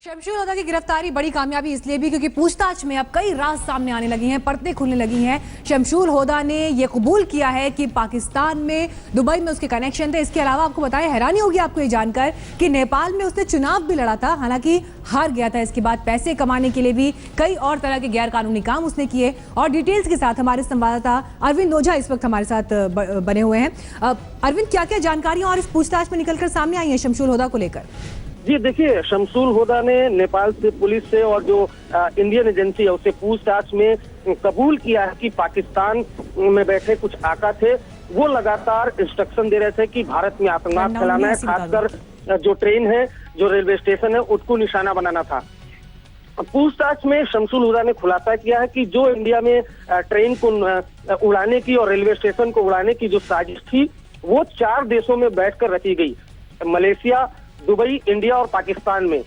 शमशूल होदा की गिरफ्तारी बड़ी कामयाबी इसलिए भी क्योंकि पूछताछ में अब कई राज सामने आने लगी हैं, परतें खुलने लगी हैं। शमशूल होदा ने यह कबूल किया है कि पाकिस्तान में, दुबई में उसके कनेक्शन थे। इसके अलावा आपको बताएं, हैरानी होगी आपको ये जानकर कि नेपाल में उसने चुनाव भी लड़ा था, हालांकि हार गया था। इसके बाद पैसे कमाने के लिए भी कई और तरह के गैर कानूनी काम उसने किए। और डिटेल्स के साथ हमारे संवाददाता अरविंद ओझा इस वक्त हमारे साथ बने हुए हैं। अरविंद, क्या क्या जानकारियां और इस पूछताछ में निकलकर सामने आई है शमशूल होदा को लेकर? जी देखिए, शमशूल होदा ने नेपाल से, पुलिस से और जो इंडियन एजेंसी है उससे पूछताछ में कबूल किया है कि पाकिस्तान में बैठे कुछ आका थे, वो लगातार इंस्ट्रक्शन दे रहे थे कि भारत में आतंकवाद फैलाना है, खासकर जो ट्रेन है, जो रेलवे स्टेशन है, उसको निशाना बनाना था। पूछताछ में शमशूल होदा ने खुलासा किया है कि जो इंडिया में ट्रेन को उड़ाने की और रेलवे स्टेशन को उड़ाने की जो साजिश थी, वो 4 देशों में बैठकर रची गई, मलेशिया, दुबई, इंडिया और पाकिस्तान में।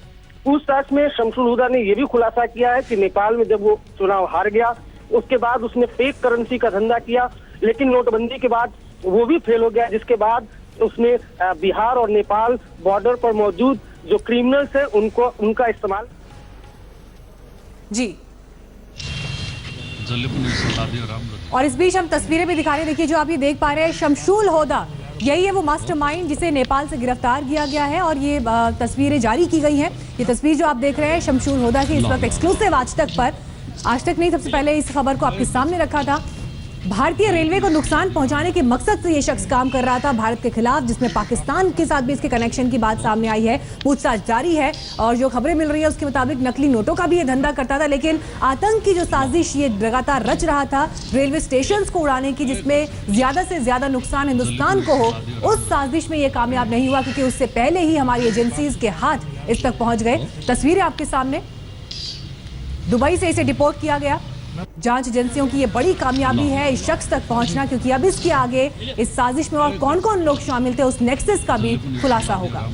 पूछताछ में शमशूल होदा ने यह भी खुलासा किया है कि नेपाल में जब वो चुनाव हार गया, उसके बाद उसने फेक करेंसी का धंधा किया, लेकिन नोटबंदी के बाद वो भी फेल हो गया, जिसके बाद उसने बिहार और नेपाल बॉर्डर पर मौजूद जो क्रिमिनल्स है उनका इस्तेमाल। जी, और इस बीच हम तस्वीरें भी दिखा रहे हैं। देखिए, जो आप ये देख पा रहे हैं, शमशूल होदा यही है वो मास्टरमाइंड जिसे नेपाल से गिरफ्तार किया गया है और ये तस्वीरें जारी की गई हैं। ये तस्वीर जो आप देख रहे हैं शमशूल होदा की, इस वक्त एक्सक्लूसिव आज तक पर, आज तक नहीं सबसे पहले इस खबर को आपके सामने रखा था। भारतीय रेलवे को नुकसान पहुंचाने के मकसद से ये शख्स काम कर रहा था भारत के खिलाफ, जिसमें पाकिस्तान के साथ भी इसके कनेक्शन की बात सामने आई है। पूछताछ जारी है और जो खबरें मिल रही है उसके मुताबिक नकली नोटों का भी ये धंधा करता था। लेकिन आतंक की जो साजिश ये लगातार रच रहा था रेलवे स्टेशन को उड़ाने की, जिसमें ज्यादा से ज्यादा नुकसान हिंदुस्तान को हो, उस साजिश में ये कामयाब नहीं हुआ क्योंकि उससे पहले ही हमारी एजेंसीज के हाथ इस तक पहुंच गए। तस्वीरें आपके सामने, दुबई से इसे डिपोर्ट किया गया। जांच एजेंसियों की ये बड़ी कामयाबी है इस शख्स तक पहुंचना, क्योंकि अब इसके आगे इस साजिश में और कौन कौन लोग शामिल थे उस नेक्सस का भी खुलासा होगा।